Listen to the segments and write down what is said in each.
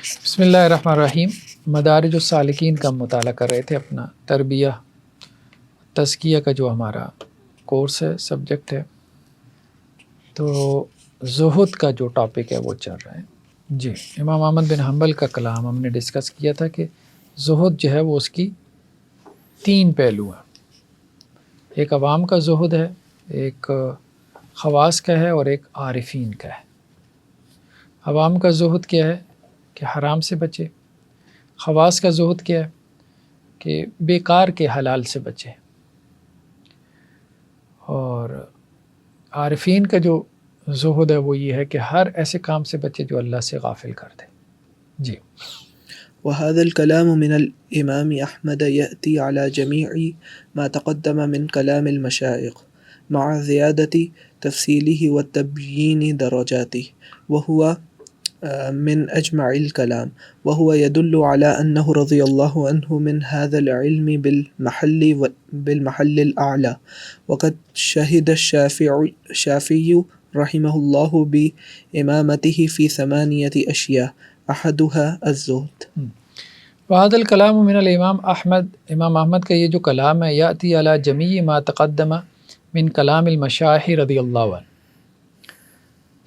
بسم اللہ الرحمن الرحیم۔ مدارج السالکین کا مطالعہ کر رہے تھے، اپنا تربیہ تزکیہ کا جو ہمارا کورس ہے، سبجیکٹ ہے، تو زہد کا جو ٹاپک ہے وہ چل رہا ہے۔ جی، امام احمد بن حنبل کا کلام ہم نے ڈسکس کیا تھا کہ زہد جو ہے وہ اس کی تین پہلو ہیں، ایک عوام کا زہد ہے، ایک خواص کا ہے اور ایک عارفین کا ہے۔ عوام کا زہد کیا ہے کہ حرام سے بچے، خواص کا زہد کیا ہے کہ بیکار کے حلال سے بچے، اور عارفین کا جو زہد ہے وہ یہ ہے کہ ہر ایسے کام سے بچے جو اللہ سے غافل کر دے۔ جی، وهذا الكلام من الإمام أحمد يأتي على جميع ما تقدم من كلام المشايخ مع زيادة تفصيله والتبيين درجاته، وهو من أجمع الكلام، وهو يدل على أنه رضي الله عنه من هذا العلم بالمحل الأعلى. وقد شهد الشافعي رحمه الله بإمامته في 8 أشياء أحدها الزهد. وهذا الكلام من الامام احمد، امام احمد کا یہ جو کلام ہے، یاتی علی جمیع ما تقدم من کلام المشایخ رضی اللہ عنہ،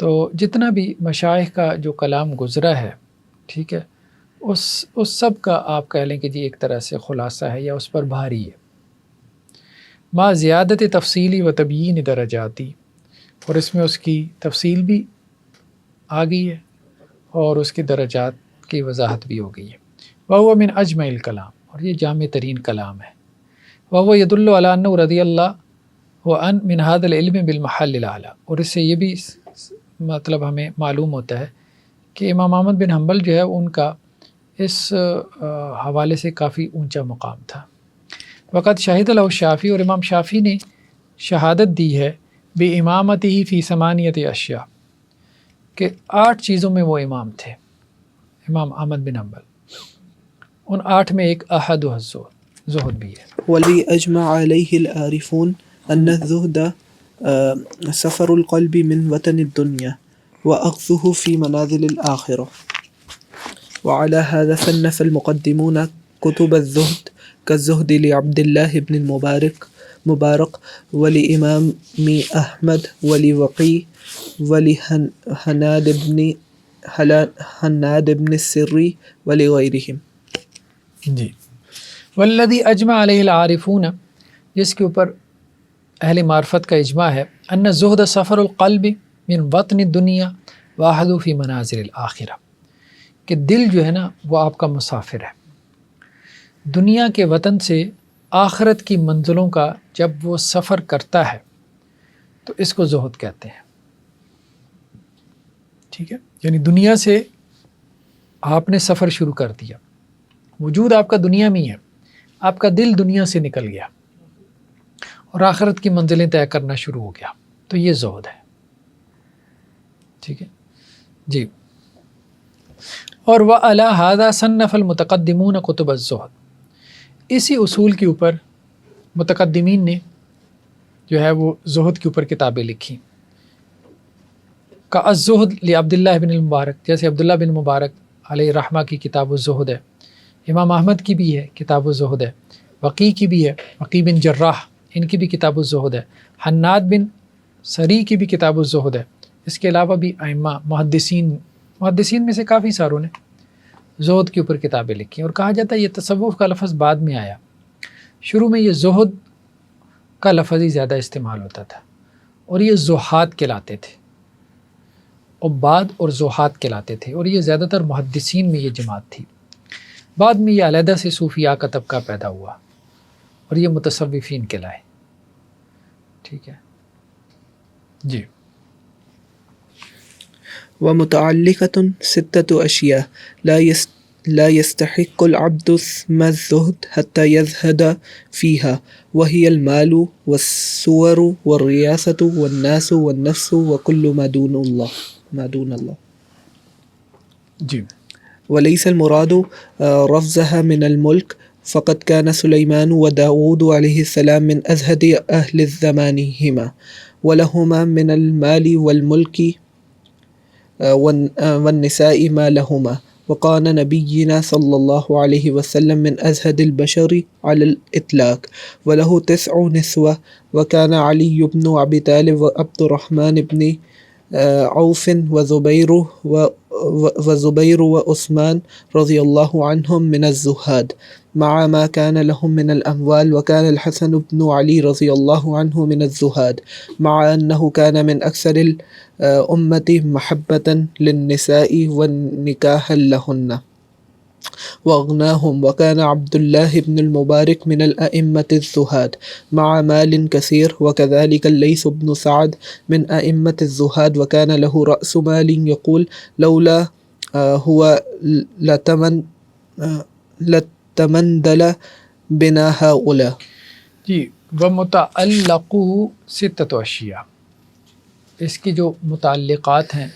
تو جتنا بھی مشایخ کا جو کلام گزرا ہے، ٹھیک ہے، اس سب کا آپ کہہ لیں کہ جی ایک طرح سے خلاصہ ہے یا اس پر بھاری ہے۔ ما زیادت تفصیلی و تبیین درجاتی، اور اس میں اس کی تفصیل بھی آ گئی ہے اور اس کے درجات کی وضاحت بھی ہو گئی ہے۔ وَهُوَ مِنْ أَجْمَعِ الْكَلام، اور یہ جامع ترین کلام ہے۔ وَهُوَ يَدُلُّ عَلَىٰ أَنَّهُ رضی اللہ وَأَنْ مِنْ هَذَا الْعِلْمِ بِالْمَحَلِّ الْأَعْلَىٰ، اور اس سے یہ بھی مطلب ہمیں معلوم ہوتا ہے کہ امام احمد بن حنبل جو ہے ان کا اس حوالے سے کافی اونچا مقام تھا۔ وقت شاہد له الشافعی، اور امام شافعی نے شہادت دی ہے بِإِمَامَتِهِ فِي 8 أشیاء، کہ 8 چیزوں میں وہ امام تھے، امام احمد بن حنبل۔ ان 8 میں ایک احد زہد بھی ہے۔ والذي أجمع عليه العارفون أن الزهد سفر القلب من وطن الدنيا وأخذه في منازل الآخرة، وعلى هذا صنف المقدمون كتب الزهد كالزهد لعبد الله بن المبارك ولإمام أحمد ولوقي ولحناد بن السري ولغيرهم۔ جی، والذی اجمع علیہ العارفون، جس کے اوپر اہل معرفت کا اجماع ہے، ان الزہد سفر القلب من وطن الدنیا واحد فی منازل الآخرہ، کہ دل جو ہے نا وہ آپ کا مسافر ہے، دنیا کے وطن سے آخرت کی منزلوں کا جب وہ سفر کرتا ہے تو اس کو زہد کہتے ہیں۔ ٹھیک ہے، یعنی دنیا سے آپ نے سفر شروع کر دیا، وجود آپ کا دنیا میں ہی ہے، آپ کا دل دنیا سے نکل گیا اور آخرت کی منزلیں طے کرنا شروع ہو گیا، تو یہ زہد ہے۔ ٹھیک ہے جی، اور وَعَلَىٰ هَذَا صَنَّفَ الْمُتَقَدِّمُونَ كُتُبَ الزُّهْدِ، اسی اصول کے اوپر متقدمین نے جو ہے وہ زہد کے اوپر کتابیں لکھی، كالزہد لعبداللہ بن المبارک، جیسے عبداللہ بن مبارک علیہ رحمہ کی کتاب الزہد ہے، امام احمد کی بھی ہے کتاب الزہد ہے، وقی کی بھی ہے، وقی بن جراح ان کی بھی کتاب الزہد ہے، حناد بن سری کی بھی کتاب الزہد ہے۔ اس کے علاوہ بھی ائمہ محدثین میں سے کافی ساروں نے زہد کے اوپر کتابیں لکھی، اور کہا جاتا ہے یہ تصوف کا لفظ بعد میں آیا، شروع میں یہ زہد کا لفظ ہی زیادہ استعمال ہوتا تھا، اور یہ زہاد کہلاتے تھے، عباد اور زہاد کہلاتے تھے، اور یہ زیادہ تر محدثین میں یہ جماعت تھی۔ بعد میں یہ علیحدہ سے صوفیاء کا طبقہ پیدا ہوا اور یہ متصوفین کہلائے۔ ٹھیک ہے جی، ومتعلقة 6 أشياء لا يستحق العبد اسم الزهد حتى يزهد فيها، وهي المال والصور والرياسة والناس والنفس وكل ما دون الله جی، وليس المراد رفضها من الملك، فقد كان سليمان وداود عليه السلام من أزهد أهل زمانهما، ولهما من المال والملك والنساء ما لهما، وكان نبينا صلى الله عليه وسلم من أزهد البشر على الإطلاق وله 9 نسوة، وكان علي بن أبي طالب وعبد الرحمن بن عوف وزبير وعثمان رضي الله عنهم من الزهاد مع ما كان لهم من الأموال، وكان الحسن بن علي رضي الله عنه من الزهاد مع أنه كان من أكثر الأمة محبة للنساء والنكاح لهن وأغناهم، وكان عبد الله بن المبارك من الأئمة الزهاد مع مال كثير، وكذلك الليث بن سعد من أئمة الزهاد وكان له رأس مال يقول لولا هو لتمندل بنا هؤلاء. جی ومتعلق 6 اشیاء، اس کی جو متعلقات ہیں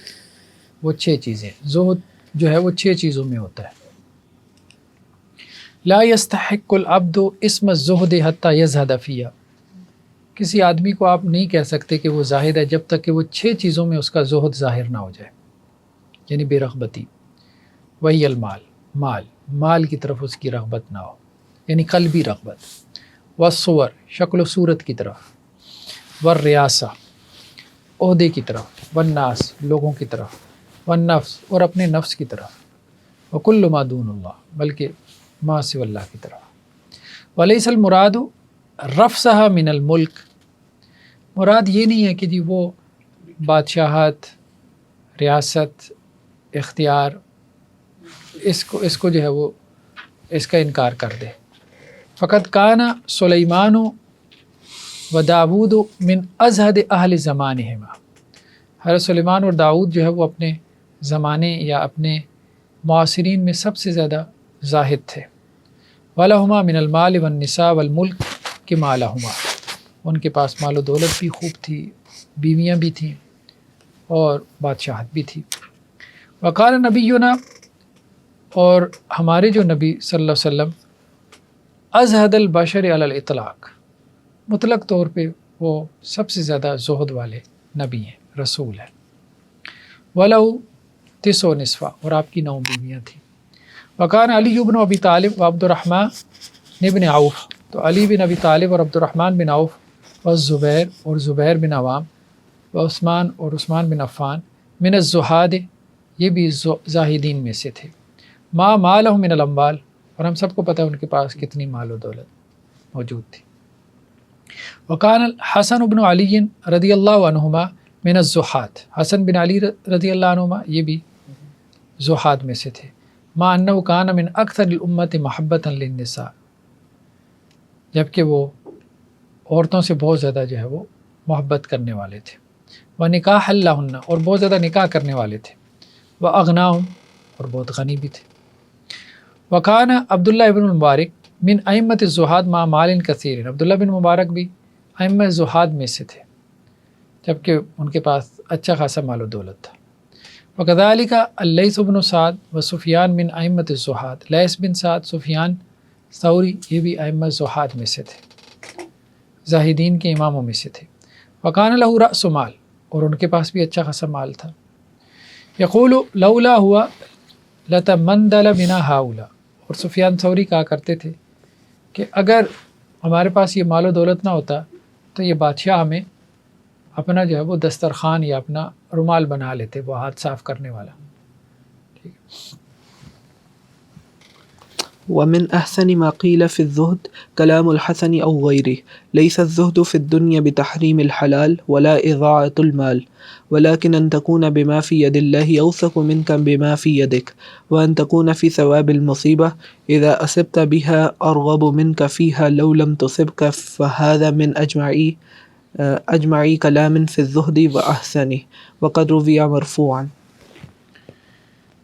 وہ 6 چیزیں. زہد جو ہے وہ 6 چیزوں میں ہوتا ہے. لا يستحق العبد اسم الزہد حتی یزہد فیہ، کسی آدمی کو آپ نہیں کہہ سکتے کہ وہ زاہد ہے جب تک کہ وہ 6 چیزوں میں اس کا زہد ظاہر نہ ہو جائے، یعنی بے رغبتی. وہی المال، مال کی طرف اس کی رغبت نہ ہو، یعنی قلبی رغبت. والصور، شکل و صورت کی طرف. والریاسہ، عہدے کی طرف. والناس، لوگوں کی طرف. والنفس، اور اپنے نفس کی طرف. وکل ما دون اللہ، بلکہ ما سوی اللہ کی طرف. ولیس المراد رفسہ من الملک، مراد یہ نہیں ہے کہ جی وہ بادشاہت، ریاست، اختیار، اس کو جو ہے وہ اس کا انکار کر دے. فقط کان سلیمان و داود من ازہد اہل زمانہما، حضرت سلیمان اور داؤد جو ہے وہ اپنے زمانے یا اپنے معاصرین میں سب سے زیادہ زاہد تھے. وَلَهُمَا مِنَ الْمَالِ وَالنِّسَاءِ وَالْمُلْكِ كَمَا لَهُمَا، ان کے پاس مال و دولت بھی خوب تھی، بیویاں بھی تھیں اور بادشاہت بھی تھی. وقال نبینا، اور ہمارے جو نبی صلی اللہ علیہ وسلم ازہد البشر علی الاطلاق، مطلق طور پہ وہ سب سے زیادہ زہد والے نبی ہیں، رسول ہیں. وَلَهُ 9 نسوہ، اور آپ کی 9 بیویاں تھیں. وکان علی بن ابی طالب و عبد الرحمن بن عوف، تو علی بن ابی طالب اور عبد الرحمن بن عوف و زبیر، اور زبیر بن عوام، و عثمان، اور عثمان بن عفان، من الزہاد، یہ بھی زاہدین میں سے تھے. ما مالہ من الاموال، اور ہم سب کو پتہ ہے ان کے پاس کتنی مال و دولت موجود تھی. وکان الحسن بن علی رضی اللہ عنہما من الزہاد، حسن بن علی رضی اللہ عنہما یہ بھی زہاد میں سے تھے. ما انہ کان من اکثر الامت محبتا للنساء، جبکہ وہ عورتوں سے بہت زیادہ جو ہے وہ محبت کرنے والے تھے. ونکاح لہن، اور بہت زیادہ نکاح کرنے والے تھے. واغناہم، اور بہت غنی بھی تھے. وکان عبداللہ ابن المبارک من ائمۃ الزہاد مع مال کثیر، عبداللہ بن مبارک بھی ائمہ زہاد میں سے تھے جبکہ ان کے پاس اچھا خاصا مال و دولت تھا. وکذالک اللیث بن سعد و سفیان من ائمۃ الزہاد، لیث بن سعد، سفیان ثوری، یہ بھی ائمہ زہاد میں سے تھے، زاہدین کے اماموں میں سے تھے. وکان لہ رأس مال، اور ان کے پاس بھی اچھا خاصا مال تھا. یقول لولا ہوا لتمندل بنا ہاؤلا، اور سفیان ثوری کہا کرتے تھے کہ اگر ہمارے پاس یہ مال و دولت نہ ہوتا تو یہ بادشاہ ہمیں اپنا جو ہے وہ دسترخوان یا اپنا رومال بنا لیتے، وہ ہاتھ صاف کرنے والا. ومن أحسن ما قيل في الزهد كلام الحسن أو غيره: ليس الزهد في الدنيا بتحريم الحلال ولا إضاعة المال، ولكن أن تكون بما في يد الله أوثق منك بما في يدك، وأن تكون في ثواب المصيبة إذا أصبت بها أرغب منك فيها لو لم تصبك، فهذا من أجمع كلام في الزهد وأحسنه، وقد روي مرفوعا.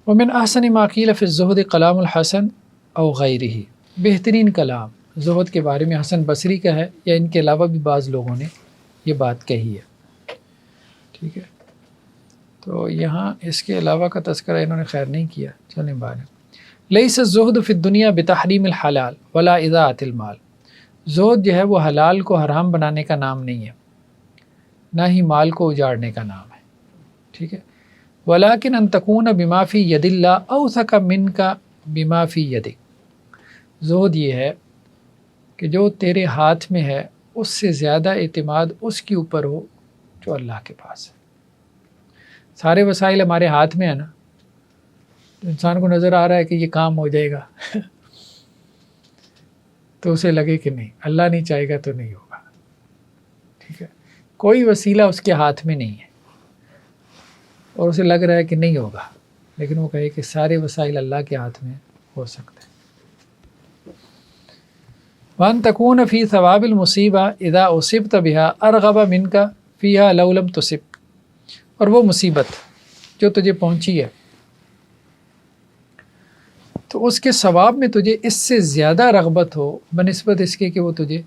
ومن احسن ما قیل فی الزہد کلام الحسن او غیرہ، بہترین کلام زہد کے بارے میں حسن بصری کا ہے یا ان کے علاوہ بھی بعض لوگوں نے یہ بات کہی ہے. ٹھیک ہے، تو یہاں اس کے علاوہ کا تذکرہ انہوں نے خیر نہیں کیا. چلیں بعد. لیس الزہد فی الدنیا بتحریم الحلال ولا اضاعۃ المال، زہد جو ہے وہ حلال کو حرام بنانے کا نام نہیں ہے، نہ ہی مال کو اجاڑنے کا نام ہے. ٹھیک ہے. ولیکن ان تکون بما فی ید اللہ اوثق منک بما فی یدک، زہد یہ ہے کہ جو تیرے ہاتھ میں ہے اس سے زیادہ اعتماد اس کے اوپر ہو جو اللہ کے پاس ہے۔ سارے وسائل ہمارے ہاتھ میں ہیں نا، تو انسان کو نظر آ رہا ہے کہ یہ کام ہو جائے گا تو اسے لگے کہ نہیں، اللہ نہیں چاہے گا تو نہیں ہوگا، ٹھیک ہے۔ کوئی وسیلہ اس کے ہاتھ میں نہیں ہے اور اسے لگ رہا ہے کہ نہیں ہوگا، لیکن وہ کہے کہ سارے وسائل اللہ کے ہاتھ میں ہو سکتے ہیں۔ وَأَن تَكُونَ فِي ثَوَابِ الْمُصِيبَةِ إِذَا أُصِبْتَ بِهَا أَرْغَبَ مِنْكَ فِيهَا لَوْ لَمْ تُصِبْ، اور وہ مصیبت جو تجھے پہنچی ہے تو اس کے ثواب میں تجھے اس سے زیادہ رغبت ہو بنسبت اس کے کہ وہ تجھے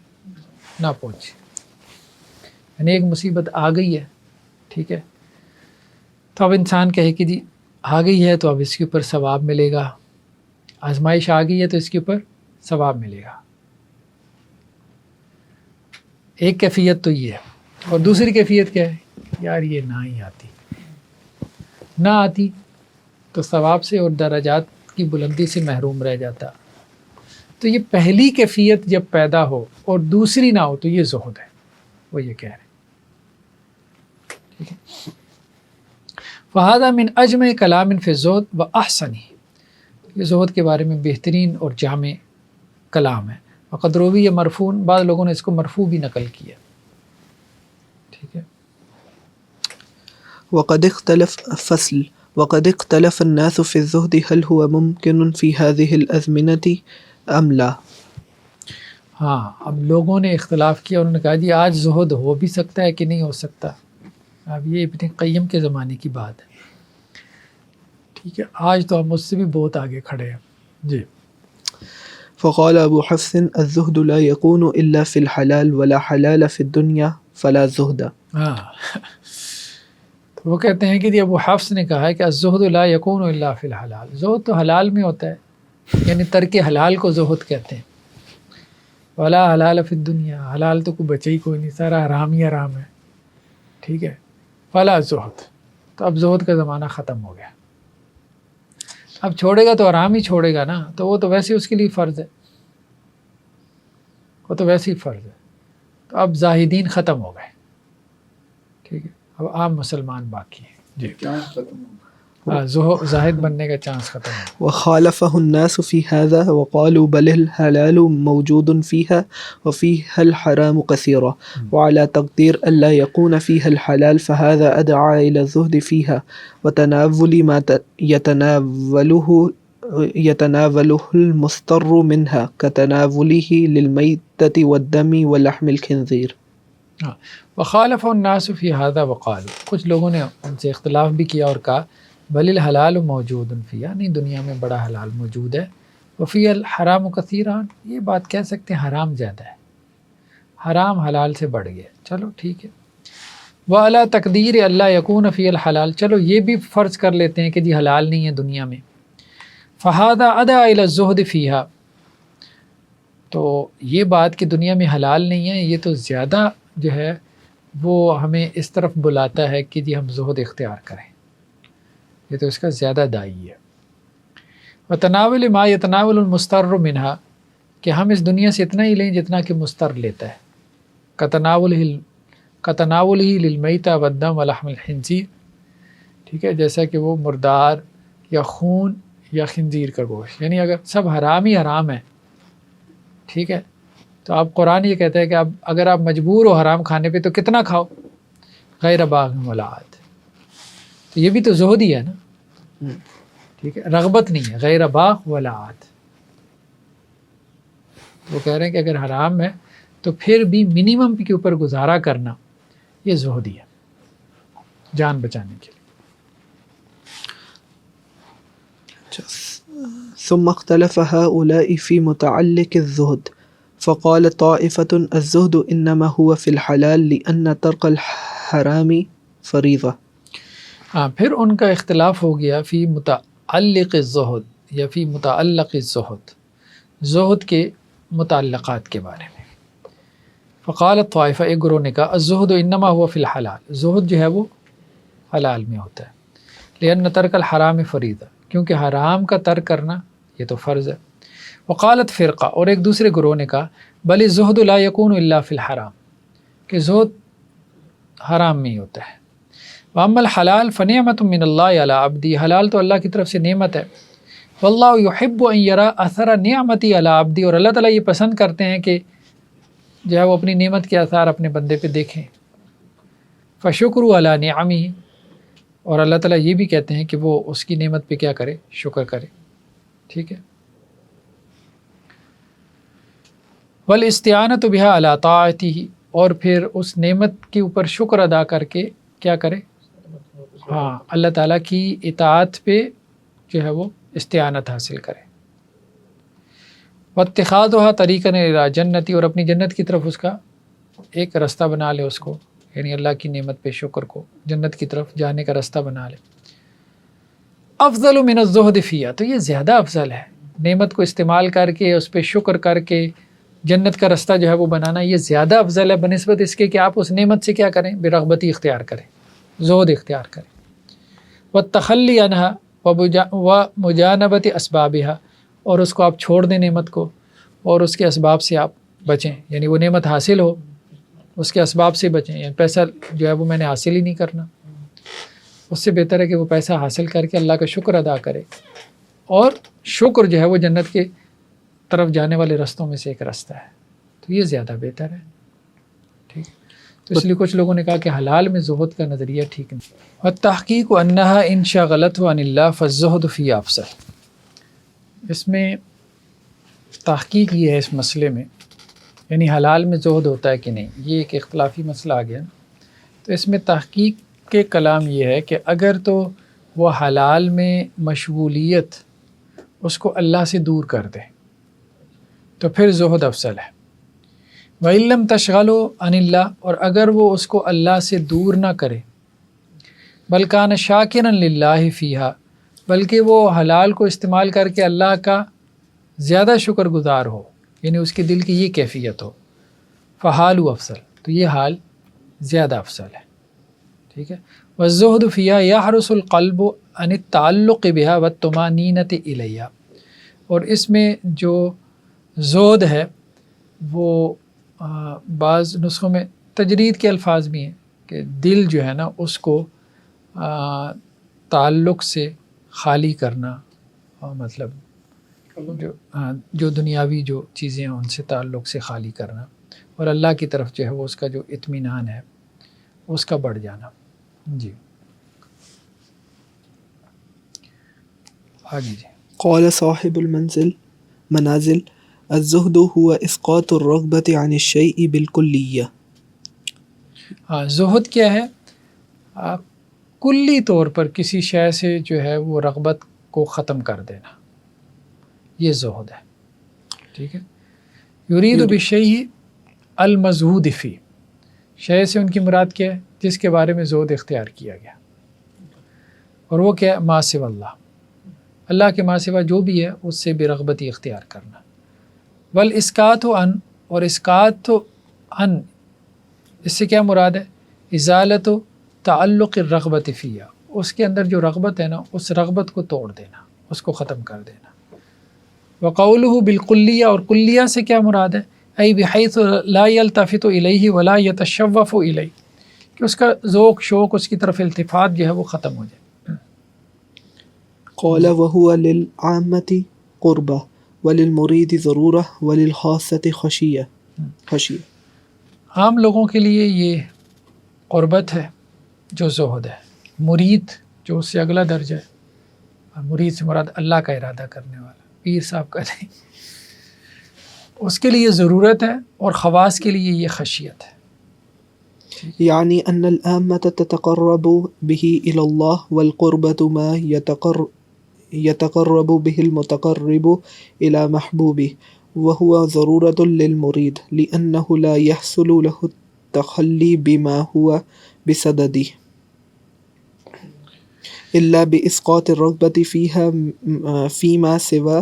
نہ پہنچے۔ یعنی ایک مصیبت آ گئی ہے، ٹھیک ہے، تو اب انسان کہے کہ جی آ گئی ہے تو اب اس کے اوپر ثواب ملے گا، آزمائش آ گئی ہے تو اس کے اوپر ثواب ملے گا۔ ایک کیفیت تو یہ ہے، اور دوسری کیفیت کیا ہے، یار یہ نہ ہی آتی، نہ آتی تو ثواب سے اور درجات کی بلندی سے محروم رہ جاتا۔ تو یہ پہلی کیفیت جب پیدا ہو اور دوسری نہ ہو تو یہ زہد ہے، وہ یہ کہہ رہے ہیں، ٹھیک ہے۔ فَهَذَا مِنْ أَجْمَعِ كَلَامٍ فِي الزُّهْدِ وَأَحْسَنِهِ، یہ زہد کے بارے میں بہترین اور جامع کلام ہے۔ وقد روی مرفوع، بعض لوگوں نے اس کو مرفوع بھی نقل کیا، ٹھیک ہے۔ وقد اختلف الناس في الزهد هل هو ممكن في هذه الأزمنة أم لا۔ ہاں، اب لوگوں نے اختلاف کیا، انہوں نے کہا جی آج زہد ہو بھی سکتا ہے کہ نہیں ہو سکتا۔ اب یہ ابن قیم کے زمانے کی بات ہے، ٹھیک ہے، آج تو ہم اس سے بھی بہت آگے کھڑے ہیں جی۔ فقال ابو حفص الزهد لا يكون إلا في الحلال ولا حلال في الدنيا فلا زهد۔ ہاں تو وہ کہتے ہیں کہ جی ابو حفص نے کہا ہے کہ الزہد لا یکون الا فی الحلال، زہد تو حلال میں ہوتا ہے، یعنی ترک حلال کو زہد کہتے ہیں۔ ولا حلال فی الدنیا، حلال تو کوئی بچے ہی کوئی نہیں، سارا حرام ہی حرام ہے، ٹھیک ہے۔ فلا زہد، تو اب زہد کا زمانہ ختم ہو گیا، اب چھوڑے گا تو حرام ہی چھوڑے گا نا، تو وہ تو ویسے اس کے لیے فرض ہے، وہ تو ویسے ہی فرض ہے۔ تو اب زاہدین ختم ہو گئے، ٹھیک ہے، اب عام مسلمان باقی ہیں جی، زاہد بننے کا چانس ختم ہو۔ وخالفه الناس في هذا وقالوا بل الحلال موجود فيها وفيها الحرام كثيرا، وعلى تقدير ألا يكون فيها الحلال فهذا أدعى إلى الزهد فيها وتناول ما يتناوله المضطر منها كتناوله للميتة والدم ولحم الخنزير۔ وخالف الناس فی هذا وقالوا، کچھ لوگوں نے ان سے اختلاف بھی کیا اور کہا بل الحلال موجود فیہا، نہیں دنیا میں بڑا حلال موجود ہے، وفی الحرام کثیران، یہ بات کہہ سکتے ہیں حرام زیادہ ہے، حرام حلال سے بڑھ گیا، چلو ٹھیک ہے۔ وعلی تقدیر اللہ یکون فی الحلال، چلو یہ بھی فرض کر لیتے ہیں کہ جی حلال نہیں ہے دنیا میں، فہذا ادعی الی الزہد فیہا، تو یہ بات کہ دنیا میں حلال نہیں ہے یہ تو زیادہ جو ہے وہ ہمیں اس طرف بلاتا ہے کہ جی ہم زہد اختیار کریں، یہ تو اس کا زیادہ داعی ہے۔ وتناول ما یتناول المستر منہا، کہ ہم اس دنیا سے اتنا ہی لیں جتنا کہ مستر لیتا ہے، کتناول ہی للمیتہ والدم ولحم الخنزیر، ٹھیک ہے، جیسا کہ وہ مردار یا خون یا خنزیر کا گوشت، یعنی اگر سب حرام ہی حرام ہے، ٹھیک ہے، تو اب قرآن یہ کہتا ہے کہ اب اگر آپ مجبور ہو حرام کھانے پہ تو کتنا کھاؤ، غیر باغ ولا عاد، تو یہ بھی تو زہد ہی ہے نا، ٹھیک ہے، رغبت نہیں ہے، غیر باغ ولا عاد۔ وہ کہہ رہے ہیں کہ اگر حرام ہے تو پھر بھی منیمم کے اوپر گزارا کرنا یہ زہد ہی ہے، جان بچانے کے لیے۔ ثم اختلف هؤلاء في متعلق الزهد فقال طائفة الزهد إنما هو في الحلال لأن ترك الحرام فریضہ۔ ہاں، پھر ان کا اختلاف ہو گیا فی متعلق الزہد یا فی متعلق الزہد، زہد کے متعلقات کے بارے میں۔ فقال طائفہ، ایک گروہ نے کہا الزہد انما هو فی الحلال، زہد جو ہے وہ حلال میں ہوتا ہے، لأن ترک الحرام فریضہ، کیونکہ حرام کا ترک کرنا یہ تو فرض ہے۔ وقالت فرقہ، اور ایک دوسرے گروہ نے کہا بل الزہد لا یکون الا فی الحرام، کہ زہد حرام میں ہی ہوتا ہے۔ واما الحلال فنعمۃ من اللہ علی عبدی، حلال تو اللہ کی طرف سے نعمت ہے۔ واللہ یحب ان یری اثر نعمتی علی عبدی، اور اللہ تعالیٰ یہ پسند کرتے ہیں کہ جو ہے وہ اپنی نعمت کے آثار اپنے بندے پہ دیکھیں۔ فشکر علی نعمہ، اور اللہ تعالیٰ یہ بھی کہتے ہیں کہ وہ اس کی نعمت پہ کیا کرے، شکر کرے، ٹھیک ہے۔ والاستعانۃ بہا علی طاعتہ، اور پھر اس نعمت کے اوپر شکر ادا کر کے کیا کرے، ہاں اللہ تعالیٰ کی اطاعت پہ جو ہے وہ استعانت حاصل کرے۔ واتخاذها طریقا الی جنتی، اور اپنی جنت کی طرف اس کا ایک رستہ بنا لے اس کو، یعنی اللہ کی نعمت پہ شکر کو جنت کی طرف جانے کا رستہ بنا لے۔ افضل من الزہد فیہا، تو یہ زیادہ افضل ہے، نعمت کو استعمال کر کے اس پہ شکر کر کے جنت کا رستہ جو ہے وہ بنانا، یہ زیادہ افضل ہے بنسبت اس کے کہ آپ اس نعمت سے کیا کریں، برغبتی اختیار کریں، زہد اختیار کریں۔ والتخلی عنہا ومجانبت اسبابہا، اور اس کو آپ چھوڑ دیں نعمت کو اور اس کے اسباب سے آپ بچیں، یعنی وہ نعمت حاصل ہو اس کے اسباب سے بچیں، یعنی پیسہ جو ہے وہ میں نے حاصل ہی نہیں کرنا، اس سے بہتر ہے کہ وہ پیسہ حاصل کر کے اللہ کا شکر ادا کرے، اور شکر جو ہے وہ جنت کے طرف جانے والے رستوں میں سے ایک رستہ ہے، تو یہ زیادہ بہتر ہے، ٹھیک۔ تو اس لیے کچھ لوگوں نے کہا کہ حلال میں زہد کا نظریہ ٹھیک نہیں۔ والتحقیق انہا ان شغلته عن اللہ فالزہد فی افضل، اس میں تحقیق یہ ہے اس مسئلے میں، یعنی حلال میں زہد ہوتا ہے کہ نہیں، یہ ایک اختلافی مسئلہ آ گیا۔ تو اس میں تحقیق کے کلام یہ ہے کہ اگر تو وہ حلال میں مشغولیت اس کو اللہ سے دور کر دے تو پھر زہد افضل ہے۔ وَإِن لَّمْ تَشْغَلُوا عَنِ اللَّهِ، اور اگر وہ اس کو اللہ سے دور نہ کرے، بل کان شاکرا للہ فیہا، بلکہ وہ حلال کو استعمال کر کے اللہ کا زیادہ شکر گزار ہو، یعنی اس کے دل کی یہ کیفیت ہو، فحال افضل، تو یہ حال زیادہ افضل ہے، ٹھیک ہے۔ والزہد فیہا یحرس القلب عن التعلق بہا والطمانینۃ الیہا، اور اس میں جو زہد ہے وہ بعض نسخوں میں تجرید کے الفاظ بھی ہیں کہ دل جو ہے نا اس کو تعلق سے خالی کرنا، مطلب جو دنیاوی جو چیزیں ہیں ان سے تعلق سے خالی کرنا، اور اللہ کی طرف جو ہے وہ اس کا جو اطمینان ہے اس کا بڑھ جانا۔ جی آگے جی۔ قال صاحب منازل الزہد هو اسقاط الرغبۃ عن الشیء بالکلیہ۔ ہاں، زہد کیا ہے؟ کلی طور پر کسی شے سے جو ہے وہ رغبت کو ختم کر دینا، یہ زہد ہے، ٹھیک ہے۔ یرید بالشیء المزہود فی، شے سے ان کی مراد کیا ہے؟ جس کے بارے میں زہد اختیار کیا گیا، اور وہ کیا ہے؟ ما سوی اللہ، اللہ کے ما سوا جو بھی ہے اس سے برغبتی اختیار کرنا۔ والاسکات عن، اور اسکات عن اس سے کیا مراد ہے؟ ازالت تعلق الرغبت فیہا، اس کے اندر جو رغبت ہے نا اس رغبت کو توڑ دینا، اس کو ختم کر دینا۔ وقولہ بالکلیہ، اور کلیہ سے کیا مراد ہے؟ ای بحیث لا یلتفت الیہ ولا یتشوف الیہ، کہ اس کا ذوق شوق اس کی طرف التفات جو ہے وہ ختم ہو جائے۔ قال وهو للعامة قربة وللمرید ضرورة وللخاصة خشیہ۔ عام لوگوں کے لیے یہ قربت ہے جو زہد ہے، مرید جو اس سے اگلا درجہ ہے، مرید سے مراد اللہ کا ارادہ کرنے والا، پیر صاحب کا نہیں، اس کے لیے ضرورت ہے، اور خواص کے لیے یہ خشیت ہے۔ یعنی ان العامة تتقرب به الى الله والقربة ما يتقرب به المتقرب الى محبوبه وهو ضرورة للمريد لأنه لا يحصل له التخلي بما هو بصدده إلا بإسقاط الرغبة فيما سوى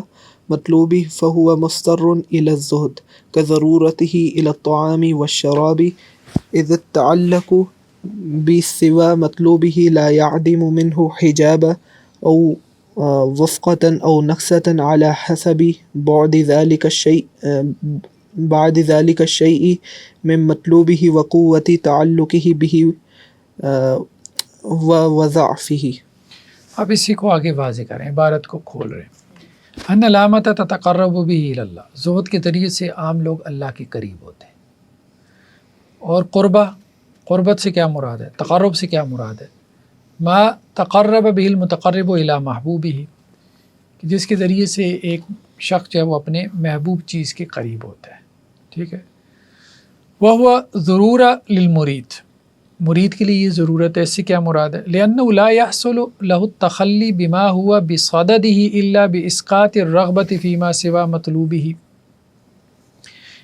مطلوبه فهو مضطر إلى الزهد كضرورته إلى الطعام والشراب إذ التعلق بسوى مطلوبه لا يعدم منه حجابا أو وفقة أو نقصة على حسب بعد ذلك الشيء من مطلوبه وقوة تعلقه به وضعفه. اب اسی کو آگے واضح کریں، عبارت کو کھول رہے ہیں۔ ان علامت تتقرب به الی اللہ، زہد کے ذریعے سے عام لوگ اللہ کے قریب ہوتے ہیں۔ اور قربت سے کیا مراد ہے، تقرب سے کیا مراد ہے؟ ما تقرب به المتقرب الی محبوبہ، جس کے ذریعے سے ایک شخص جو ہے وہ اپنے محبوب چیز کے قریب ہوتا ہے، ٹھیک ہے۔ وہو ضرورہ للمرید، مرید کے لیے یہ ضرورت ہے۔ اس سے کیا مراد ہے؟ لأنه لا يحصل له التخلی بما هو بصدده الا باسقاط الرغبۃ فيما سوى مطلوبه،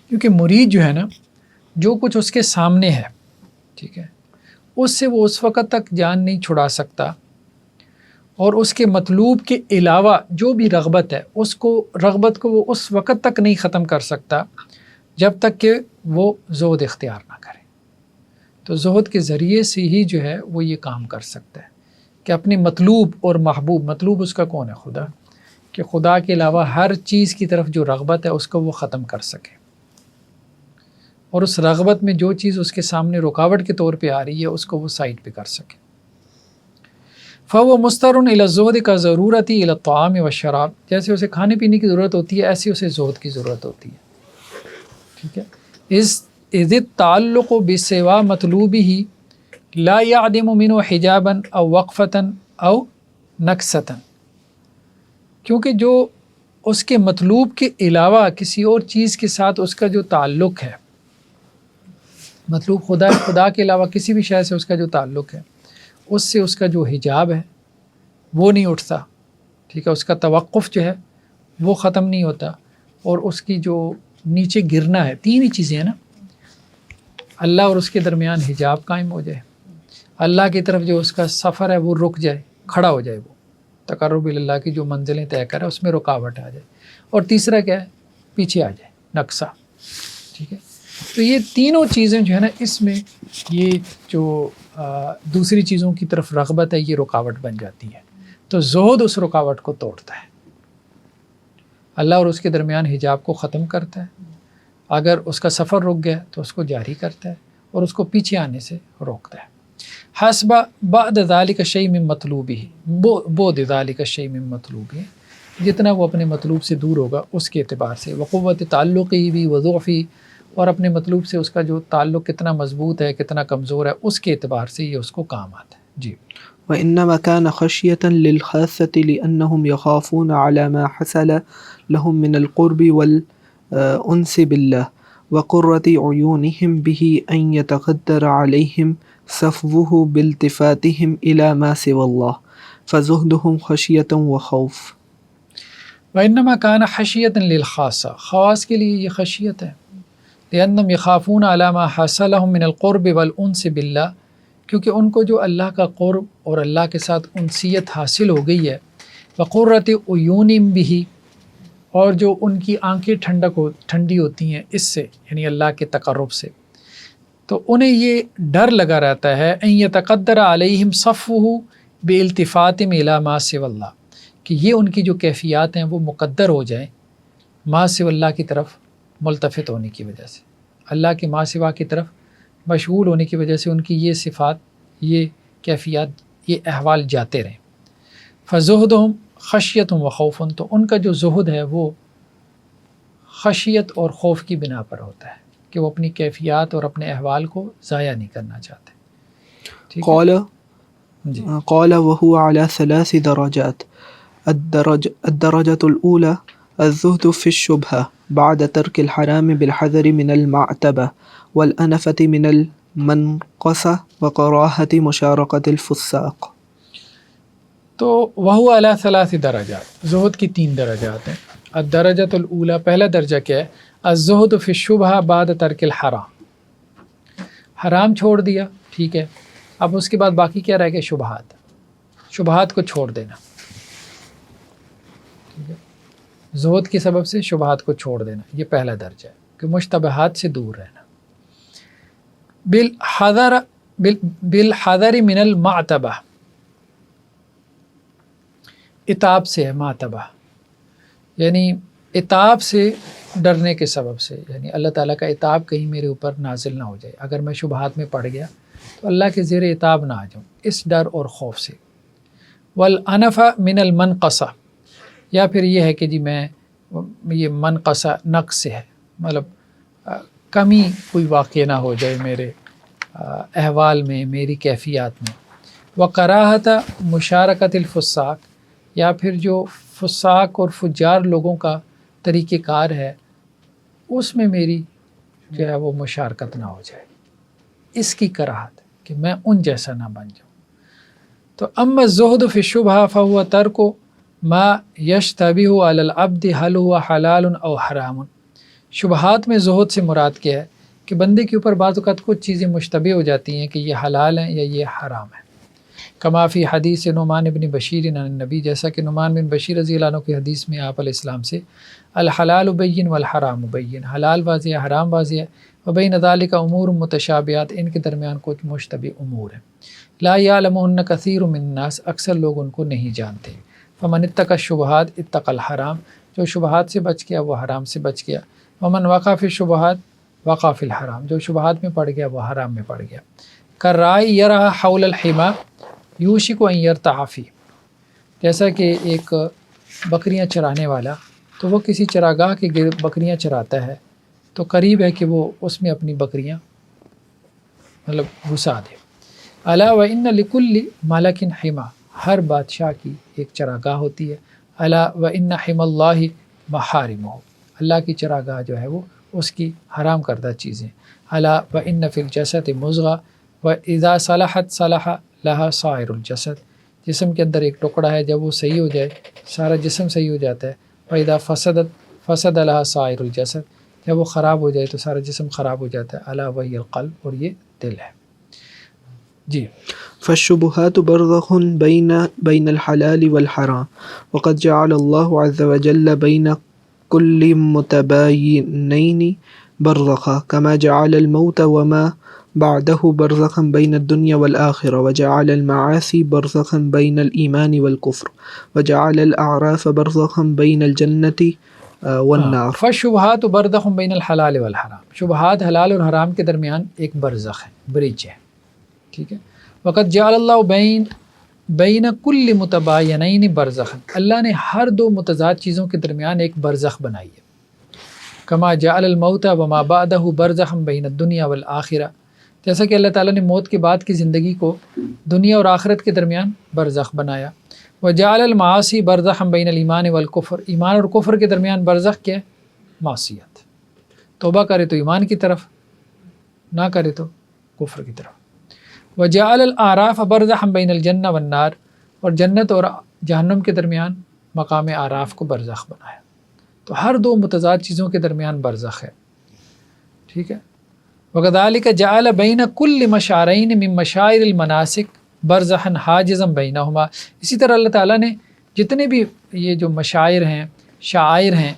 کیونکہ مرید جو ہے نا، جو کچھ اس کے سامنے ہے، ٹھیک ہے، اس سے وہ اس وقت تک جان نہیں چھڑا سکتا، اور اس کے مطلوب کے علاوہ جو بھی رغبت ہے، رغبت کو وہ اس وقت تک نہیں ختم کر سکتا جب تک کہ وہ زہد اختیار نہ کرے۔ تو زہد کے ذریعے سے ہی جو ہے وہ یہ کام کر سکتا ہے کہ اپنے مطلوب اور محبوب، مطلوب اس کا کون ہے؟ خدا، کہ خدا کے علاوہ ہر چیز کی طرف جو رغبت ہے اس کو وہ ختم کر سکے، اور اس رغبت میں جو چیز اس کے سامنے رکاوٹ کے طور پہ آ رہی ہے اس کو وہ سائڈ پہ کر سکے۔ فَهُوَ مُسْتَرٌ إِلَى الزُّهْدِ كَضَرُورَتِهِ إِلَى الطَّعَامِ وَالشَّرَابِ، جیسے اسے کھانے پینے کی ضرورت ہوتی ہے ایسی اسے زہد کی ضرورت ہوتی ہے، ٹھیک ہے۔ اذ التعلق بسوا مطلوبه لا يعدم منه حجابا او وقفتا او نقصتا، کیونکہ جو اس کے مطلوب کے علاوہ کسی اور چیز کے ساتھ اس کا جو تعلق ہے، مطلوب خدا کے علاوہ کسی بھی شے سے اس کا جو تعلق ہے، اس سے اس کا جو حجاب ہے وہ نہیں اٹھتا، ٹھیک ہے، اس کا توقف جو ہے وہ ختم نہیں ہوتا، اور اس کی جو نیچے گرنا ہے، تین ہی چیزیں ہیں نا، اللہ اور اس کے درمیان حجاب قائم ہو جائے، اللہ کی طرف جو اس کا سفر ہے وہ رک جائے، کھڑا ہو جائے، وہ تقرب اللہ کی جو منزلیں طے کرے اس میں رکاوٹ آ جائے، اور تیسرا کیا ہے؟ پیچھے آ جائے، نقصہ، ٹھیک ہے۔ تو یہ تینوں چیزیں جو ہے نا، اس میں یہ جو دوسری چیزوں کی طرف رغبت ہے یہ رکاوٹ بن جاتی ہے، تو زہد اس رکاوٹ کو توڑتا ہے، اللہ اور اس کے درمیان حجاب کو ختم کرتا ہے، اگر اس کا سفر رک گیا تو اس کو جاری کرتا ہے اور اس کو پیچھے آنے سے روکتا ہے۔ حسب بعد ذلك الشيء من مطلوبه، بعد ذلك الشيء من مطلوبه، جتنا وہ اپنے مطلوب سے دور ہوگا اس کے اعتبار سے، وقوت تعلقه بھی وضعفه، اور اپنے مطلوب سے اس کا جو تعلق کتنا مضبوط ہے کتنا کمزور ہے اس کے اعتبار سے یہ اس کو کام آتا ہے۔ جی۔ وإنما كان خشية للخاصة لأنهم يخافون على ما حصل لهم من القرب والأنس بالله وقرة عيونهم به أن يتقدر عليهم صفوه بالتفاتهم إلى ما سوى الله فزهدهم خشية وخوف۔ وإنما كان خشية للخاصة، خواص کے لیے یہ خشیت ہے، لأنهم يخافون على ما حصل لهم من القرب والأنس بالله، کیونکہ ان کو جو اللہ کا قرب اور اللہ کے ساتھ انسیت حاصل ہو گئی ہے، وقرۃ عیونہم بہ، اور جو ان کی آنکھیں ٹھنڈی ہوتی ہیں اس سے، یعنی اللہ کے تقرب سے، تو انہیں یہ ڈر لگا رہتا ہے ان یتقدر علیہم صفوہ بالتفاتہم الی ما سوی اللہ، کہ یہ ان کی جو کیفیات ہیں وہ مقدر ہو جائیں ما سوی اللہ کی طرف ملتفت ہونے کی وجہ سے، اللہ کے ما سوا کی طرف مشغول ہونے کی وجہ سے ان کی یہ صفات، یہ کیفیات، یہ احوال جاتے رہیں۔ فزہدہم خشیت و خوف، تو ان کا جو زہد ہے وہ خشیت اور خوف کی بنا پر ہوتا ہے کہ وہ اپنی کیفیات اور اپنے احوال کو ضائع نہیں کرنا چاہتے۔ قال وهو على 3 درجات۔ الدرجة الأولى الزهد في الشبهة بعد ترك الحرام بالحذر من المعتبة والأنفة من المنقصة وكراهة مشاركة الفساق۔ تو وهو على 3 درجات، زہد کی 3 درجات ہیں۔ الدرجة الأولى، پہلا درجہ کیا ہے؟ الزہد فی الشبہہ بعد ترک الحرام، حرام چھوڑ دیا، ٹھیک ہے، اب اس کے بعد باقی کیا رہ گیا؟ شبہات کو چھوڑ دینا، ٹھیک ہے، زہد کے سبب سے شبہات کو چھوڑ دینا، یہ پہلا درجہ ہے کہ مشتبہات سے دور رہنا۔ بالحذر بالحذر من المعتبہ، عتاب سے ہے معتبہ، یعنی عتاب سے ڈرنے کے سبب سے، یعنی اللہ تعالیٰ کا عتاب کہیں میرے اوپر نازل نہ ہو جائے، اگر میں شبہات میں پڑ گیا تو اللہ کے زیر عتاب نہ آ جاؤں، اس ڈر اور خوف سے۔ والانف من المنقصہ، یا پھر یہ ہے کہ جی میں یہ منقصہ نقص سے ہے، مطلب کمی کوئی واقع نہ ہو جائے میرے احوال میں، میری کیفیات میں۔ وکراہت مشارکت الفساق، یا پھر جو فساق اور فجار لوگوں کا طریقہ کار ہے اس میں میری جو ہے وہ مشارکت نہ ہو جائے، اس کی کراہت کہ میں ان جیسا نہ بن جاؤں۔ تو اما الزہد فی الشبہہ فہو ترک ما یشتبہ علی العبد هل هو حلال او حرام۔ شبہات میں زہد سے مراد کیا ہے کہ بندے کے اوپر بعض اوقات کچھ چیزیں مشتبہ ہو جاتی ہیں کہ یہ حلال ہیں یا یہ حرام ہے، کما فی حدیث نعمان بن بشیر عن النبی، جیسا کہ نعمان بن بشیر رضی اللہ عنہ کی حدیث میں آپ علیہ السلام سے، الحلال بین والحرام بین، حلال واضح ہے حرام واضح ہے، وبین ذالک امور متشابہات، ان کے درمیان کچھ مشتبہ امور ہیں، لا یعلمہن کثیر من الناس، اکثر لوگ ان کو نہیں جانتے۔ فمن اتقى الشبہات اتقى الحرام، جو شبہات سے بچ گیا وہ حرام سے بچ گیا۔ ومن وقع فی الشبہات وقع فی الحرام، جو شبہات میں پڑ گیا وہ حرام میں پڑ گیا۔ کالراعی یرعی حول الحمى یوشک ان یرتع فیہ، جیسا کہ ایک بکریاں چرانے والا تو وہ کسی چراگاہ کے گرد بکریاں چراتا ہے تو قریب ہے کہ وہ اس میں اپنی بکریاں مطلب گھسا دے۔ الا وان لکل ملک حمى، ہر بادشاہ کی ایک چراگاہ ہوتی ہے۔ الا وان حمى اللہ محارمہ، اللہ کی چراگاہ جو ہے وہ اس کی حرام کردہ چیزیں۔ الا وان فی الجسد مضغہ واذا صلحت صلح لها سائر الجسد، جسم کے اندر ایک ٹکڑا ہے، جب وہ صحیح ہو جائے سارا جسم صحیح ہو جاتا ہے۔ واذا فسدت فسد لها سائر الجسد، جب وہ خراب ہو جائے تو سارا جسم خراب ہو جاتا ہے۔ الا وہی القلب، اور یہ دل ہے۔ جی فالشبهات برزخ بين الحلال والحرام، وقد جعل الله عز وجل بين كل متباينين برزخا، كما جعل الموت وما بعده برزخا بين الدنيا والآخرة، وجعل المعاصي برزخا بين الإيمان والكفر، وجعل الأعراف برزخا بين الجنة والنار۔ فالشبہات برزخ بین الحلال والحرام، شبہات حلال اور حرام کے درمیان ایک برزخ ہے، برج ہے، ٹھیک ہے۔ وقد جعل اللہ بین کل متباینین برزخا، اللہ نے ہر دو متضاد چیزوں کے درمیان ایک برزخ بنائی ہے۔ کما جعل الموت وما بعدہ برزخا بین الدنیا والآخرہ، جیسا کہ اللہ تعالیٰ نے موت کے بعد کی زندگی کو دنیا اور آخرت کے درمیان برزخ بنایا۔ وجعل المعاصی برزخا بین الایمان والکفر، ایمان اور کفر کے درمیان برزخ کیا ہے؟ معصیت، توبہ کرے تو ایمان کی طرف، نہ کرے تو کفر کی طرف۔ وجعل الاعراف برزخا بین الجنہ والنار، اور جنت اور جہنم کے درمیان مقام اعراف کو برزخ بنایا۔ تو ہر دو متضاد چیزوں کے درمیان برزخ ہے، ٹھیک ہے۔ وکذالک جعل بین کل مشعرین من مشاعر المناسک برزخا حاجزا بینہما، اسی طرح اللہ تعالیٰ نے جتنے بھی یہ جو مشاعر ہیں شعائر ہیں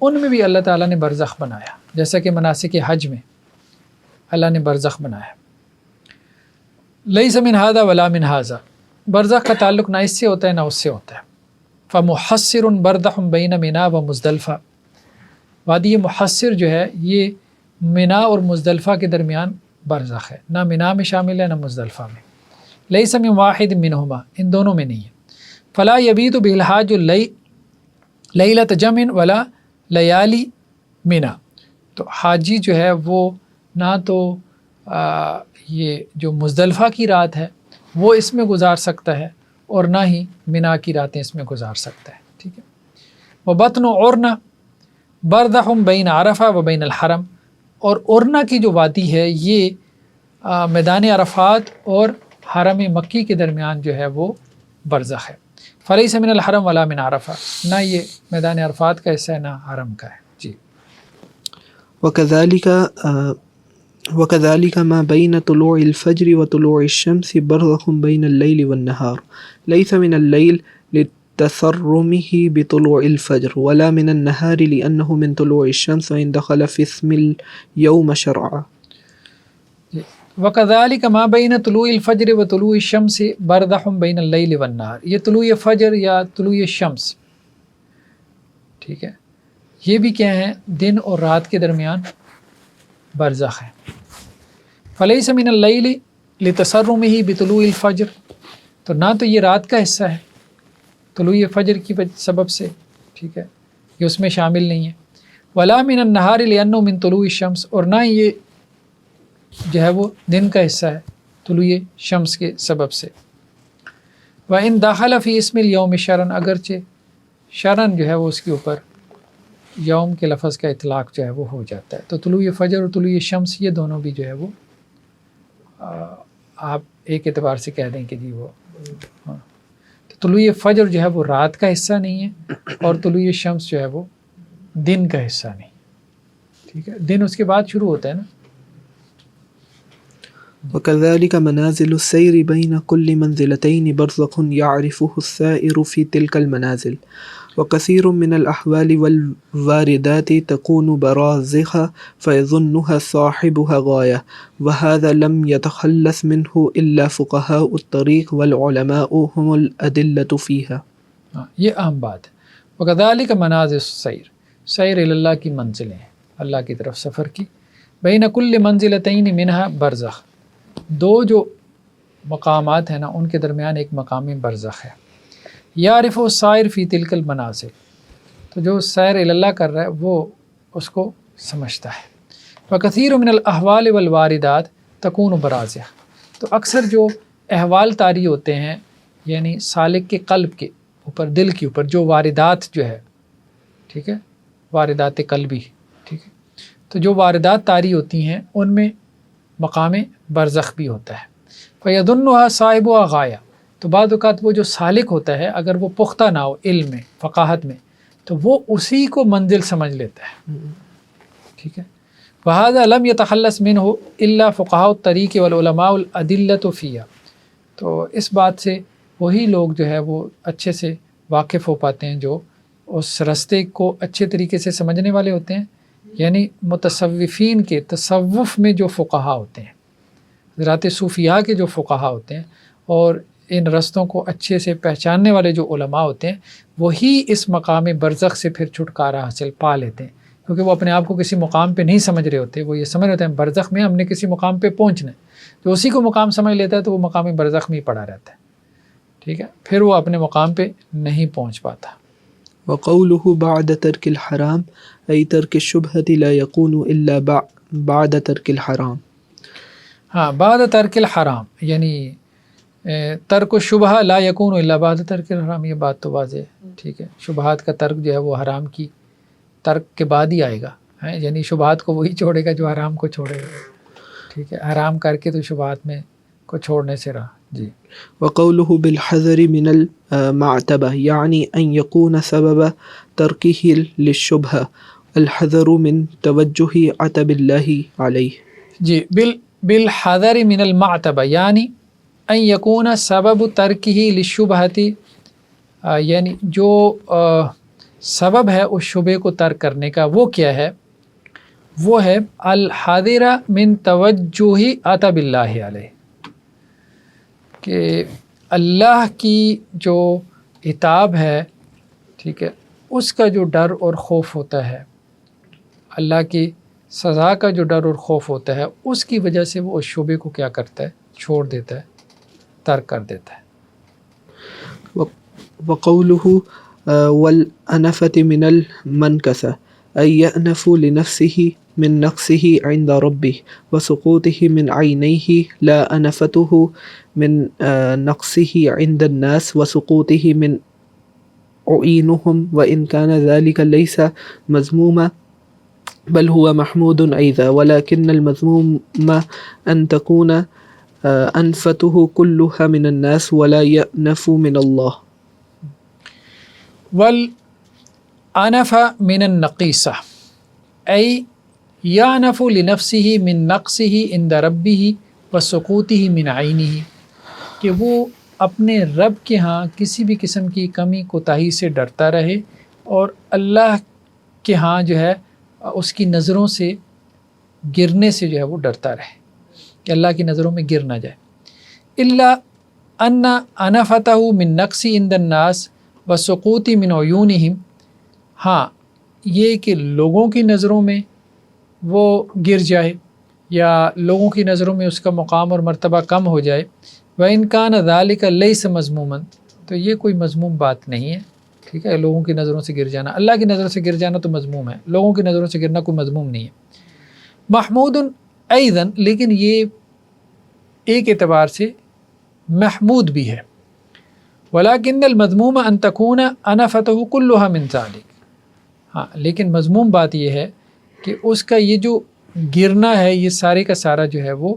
ان میں بھی اللہ تعالیٰ نے برزخ بنایا، جیسا کہ مناسک حج میں اللہ نے برزخ بنایا۔ لیس من ھذا ولا من ھذا، برزخ کا تعلق نہ اس سے ہوتا ہے نہ اس سے ہوتا ہے۔ فمحصر برزخ بین منی و مزدلفہ، وادی محصر جو ہے یہ منی اور مزدلفہ کے درمیان برزخ ہے، نہ منی میں شامل ہے نہ مزدلفہ میں۔ لیس من واحد منہما، ان دونوں میں نہیں ہے۔ فلا یبیت بالحاج لیلۃ جمع ولا لیالی منی، تو حاجی جو ہے وہ نہ تو یہ جو مزدلفہ کی رات ہے وہ اس میں گزار سکتا ہے اور نہ ہی منی کی راتیں اس میں گزار سکتا ہے، ٹھیک ہے۔ وبطن عرنہ برزخ بین عرفہ و بین الحرم، اور عرنہ کی جو وادی ہے یہ میدان عرفات اور حرم مکی کے درمیان جو ہے وہ برزخ ہے۔ فلیس من الحرم ولا من عرفہ، نہ یہ میدان عرفات کا حصہ ہے نہ حرم کا ہے۔ جی وكذلك ما بين طلوع الفجر وطلوع الشمس برزخ بين الليل والنهار، ليس من الليل لتثرمه بطلوع الفجر، ولا من النهار لأنه من طلوع الشمس وإن دخل في اسم اليوم شرعا۔ وَكَذَلِكَ مَا بَيْنَ طُلُوعِ الْفَجْرِ وَطُلُوعِ الشَّمْسِ بَرْزَخٌ بَيْنَ اللَّيْلِ وَالنَّهَارِ، یہ طلوع فجر یا طلوع شمس، ٹھیک ہے، یہ بھی کیا ہیں؟ دن اور رات کے درمیان برزخ ہے۔ فَلَيْسَ مِنَ اللَّيْلِ لِتَصَرُّمِهِ بِطُلُوعِ الْفَجْرِ، تو نہ تو یہ رات کا حصہ ہے طلوع فجر کی سبب سے، ٹھیک ہے، یہ اس میں شامل نہیں ہے۔ وَلَا مِنَ النَّهَارِ لِأَنَّهُ مِن طُلُوعِ الشَّمْسِ، اور نہ یہ جو ہے وہ دن کا حصہ ہے طلوع شمس کے سبب سے۔ وَإِن دَخَلَ فِي اسْمِ الْيَوْمِ شَرًا، اگرچہ شرن جو ہے وہ اس کے اوپر یوم کے لفظ کا اطلاق جو ہے وہ ہو جاتا ہے، تو طلوع فجر اور طلوع شمس یہ دونوں بھی جو ہے وہ آپ ایک اعتبار سے کہہ دیں کہ جی وہ تو طلوع فجر جو ہے وہ رات کا حصہ نہیں ہے، اور طلوع شمس جو ہے وہ دن کا حصہ نہیں، ٹھیک ہے، دن اس کے بعد شروع ہوتا ہے نا۔ وكذلك منازل السير بين كل منزلتين برزخ يعرفه السائر في تلك المنازل، وكثير من الأحوال والواردات تكون برازخ فيظنها صاحبها غاية، وهذا لم يتخلص منه إلا فقهاء الطريق والعلماء هم الأدلة فيها۔ یہ اہم بات ہے۔ وكذلك منازل السیر، سیر اللہ کی منزلیں ہیں، اللہ کی طرف سفر کی، بین کل منزلتین منها برزخ، دو جو مقامات ہیں نا ان کے درمیان ایک مقام برزخ ہے۔ یعرف السائر فی تلک المنازل، تو جو سیر اللہ کر رہا ہے وہ اس کو سمجھتا ہے۔ وکثیر من الاحوال والواردات تکون برازخ، تو اکثر جو احوال طاری ہوتے ہیں یعنی سالک کے قلب کے اوپر، دل کے اوپر جو واردات جو ہے، ٹھیک ہے، واردات قلبی، ٹھیک ہے، تو جو واردات طاری ہوتی ہیں ان میں مقام برزخ بھی ہوتا ہے۔ فَيَظُنُّهَا صَاحِبُهَا غَایَہ، تو بعض اوقات وہ جو سالک ہوتا ہے اگر وہ پختہ نہ ہو علم میں، فقاہت میں، تو وہ اسی کو منزل سمجھ لیتا ہے، ٹھیک ہے۔ وَهَذَا لَمْ يَتَخَلَّصْ مِنْهُ إِلَّا فُقَهَاءُ الطَّرِيقِ وَالْعُلَمَاءُ الْأَدِلَّةُ فِيهَا، تو اس بات سے وہی لوگ جو ہے وہ اچھے سے واقف ہو پاتے ہیں جو اس رستے کو اچھے طریقے سے سمجھنے والے ہوتے ہیں، یعنی متصوفین کے تصوف میں جو فقہا ہوتے ہیں، حضرات صوفیاء کے جو فقہا ہوتے ہیں، اور ان رستوں کو اچھے سے پہچاننے والے جو علماء ہوتے ہیں، وہی اس مقام برزخ سے پھر چھٹکارا حاصل پا لیتے ہیں، کیونکہ وہ اپنے آپ کو کسی مقام پہ نہیں سمجھ رہے ہوتے، وہ یہ سمجھ رہے ہوتے ہیں برزخ میں ہم نے کسی مقام پہ پہنچنا ہے، جو اسی کو مقام سمجھ لیتا ہے تو وہ مقام برزخ میں ہی پڑا رہتا ہے، ٹھیک ہے، پھر وہ اپنے مقام پہ نہیں پہنچ پاتا۔ وقوله بعد ترك الحرام أي ترك الشبهة لا يكون إلا بعد ترك الحرام۔ ہاں، بعد ترک الحرام یعنی ترک الشبہ لا یکون الا بعد ترک الحرام، یہ بات تو واضح ہے، ٹھیک ہے، شبہات کا ترک جو ہے وہ حرام کی ترک کے بعد ہی آئے گا، یعنی شبہات کو وہی چھوڑے گا جو حرام کو چھوڑے گا، ٹھیک ہے، حرام کر کے تو شبہات میں کو چھوڑنے سے رہا۔ جی۔ وقوله بالحذر من المعتبة يعني أن يكون سبب تركه للشبهة الحذر من توجه عتب الله عليه۔ جی، بالحذر من المعتبہ یعنی ان یکون سبب ترکہ للشبہۃ، یعنی جو سبب ہے اس شبے کو ترک کرنے کا وہ کیا ہے؟ وہ ہے الحذر من توجہ عتب اللہ علیہ، کہ اللہ کی جو عتاب ہے، ٹھیک ہے، اس کا جو ڈر اور خوف ہوتا ہے، اللہ کی سزا کا جو ڈر اور خوف ہوتا ہے، اس کی وجہ سے وہ اس شعبے کو کیا کرتا ہے؟ چھوڑ دیتا ہے، ترک کر دیتا ہے۔ وقوله والأنفة من المنكسة أي يأنف لنفسه من نقصه عند ربه وسقوطه من عينيه لا أنفته من نقصه عند الناس وسقوطه من عينهم، وإن كان ذلك ليس مذموما بل هو محمود أيضا، ولكن المذموم أن تكون أنفته كلها من الناس ولا يأنف من الله۔ والأنف من النقيصة أي يأنف لنفسه من نقصه عند ربه وسقوطه من عينه، کہ وہ اپنے رب کے ہاں کسی بھی قسم کی کمی کوتاہی سے ڈرتا رہے، اور اللہ کے ہاں جو ہے اس کی نظروں سے گرنے سے جو ہے وہ ڈرتا رہے۔ کہ اللہ کی نظروں میں گر نہ جائے. الا ان انفتہ من نقصی عند الناس وسقوط من عیونہم، ہاں یہ کہ لوگوں کی نظروں میں وہ گر جائے یا لوگوں کی نظروں میں اس کا مقام اور مرتبہ کم ہو جائے. وَإِنْ كَانَ ذَلِكَ لَيْسَ مَذْمُومًا، تو یہ کوئی مذموم بات نہیں ہے. ٹھیک ہے، لوگوں کی نظروں سے گر جانا، اللہ کی نظروں سے گر جانا تو مذموم ہے، لوگوں کی نظروں سے گرنا کوئی مذموم نہیں ہے. محمود ایضاً، لیکن یہ ایک اعتبار سے محمود بھی ہے. وَلَكِنَّ الْمَذْمُومَ أَن تَكُونَ أَنَفَتُهُ كُلُّهَا مِنْ ذَلِكَ، ہاں لیکن مذموم بات یہ ہے کہ اس کا یہ جو گرنا ہے یہ سارے کا سارا جو ہے وہ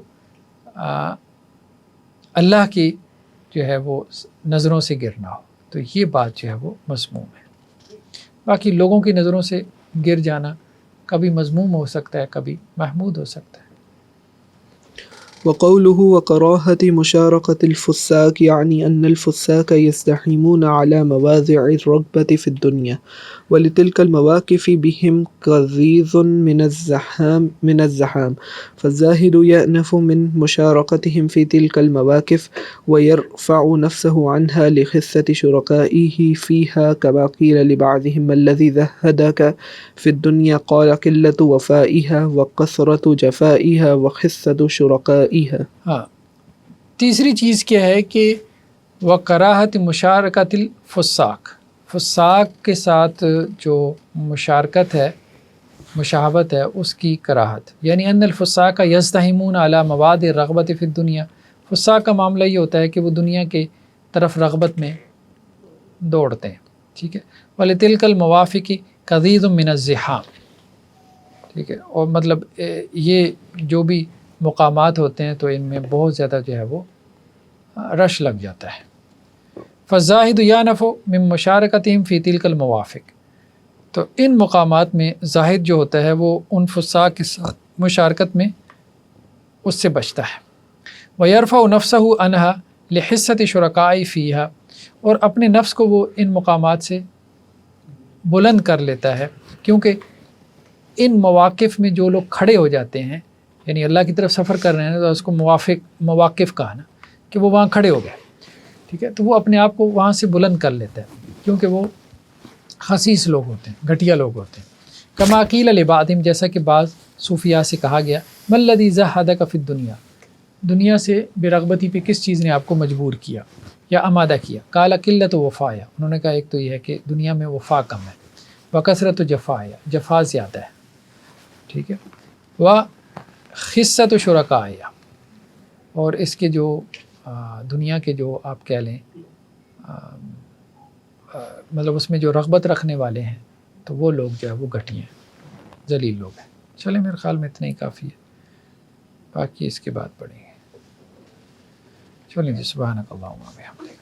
اللہ کی جو ہے وہ نظروں سے گرنا ہو، تو یہ بات جو ہے وہ مذموم ہے. باقی لوگوں کی نظروں سے گر جانا کبھی مذموم ہو سکتا ہے، کبھی محمود ہو سکتا ہے. وقوله وكراهة مشاركة الفساق يعني أن الفساق يزدحمون على مواضع الرغبة في الدنيا، ولتلك المواقف بهم غليظ من الزحام، فالزاهد يأنف من مشاركتهم في تلك المواقف ويرفع نفسه عنها لخسة شركائه فيها، كما قيل لبعضهم الذي زهدك في الدنيا قال قلة وفائها وكثرة جفائها وخسة شركائها. ہاں تیسری چیز کیا ہے کہ وکراہت مشارکت الفساق، فساق کے ساتھ جو مشارکت ہے، مشابہت ہے، اس کی کراہت. یعنی ان الفساق یزدحمون علی مواد رغبت فی الدنیا، فساق کا معاملہ یہ ہوتا ہے کہ وہ دنیا کے طرف رغبت میں دوڑتے ہیں. ٹھیک ہے، ولتلک الموافق قضیض من الزحام. ٹھیک ہے، اور مطلب یہ جو بھی مقامات ہوتے ہیں تو ان میں بہت زیادہ جو ہے وہ رش لگ جاتا ہے. فالزاہد یانف من مشارکتہم فی تلک الموافق، تو ان مقامات میں زاہد جو ہوتا ہے وہ ان فساق کے ساتھ مشارکت میں اس سے بچتا ہے. ویرفع نفسہ عنہا لحصۃ شرکاء فیہا، اور اپنے نفس کو وہ ان مقامات سے بلند کر لیتا ہے، کیونکہ ان مواقف میں جو لوگ کھڑے ہو جاتے ہیں، یعنی اللہ کی طرف سفر کر رہے ہیں تو اس کو مواقف کہا نا، کہ وہ وہاں کھڑے ہو گئے. ٹھیک ہے، تو وہ اپنے آپ کو وہاں سے بلند کر لیتا ہے، کیونکہ وہ خسیس لوگ ہوتے ہیں، گھٹیا لوگ ہوتے ہیں. کما قیل لبعضہم، جیسا کہ بعض صوفیاء سے کہا گیا، ما الذی زہدک فی الدنیا، دنیا سے بے رغبتی پہ کس چیز نے آپ کو مجبور کیا یا آمادہ کیا؟ قال قلۃ وفایا، انہوں نے کہا ایک تو یہ ہے کہ دنیا میں وفا کم ہے، وکثرت جفایا، جفا زیادہ ہے. ٹھیک ہے، وخست شرکایا، اور اس کے جو دنیا کے جو آپ کہہ لیں مطلب اس میں جو رغبت رکھنے والے ہیں تو وہ لوگ جو ہے وہ گھٹیا ہیں، ذلیل لوگ ہیں. چلیں میرے خیال میں اتنا ہی کافی ہے، باقی اس کے بعد پڑھیں گے. چلیں جی، سبحانک اللہم و بحمدک.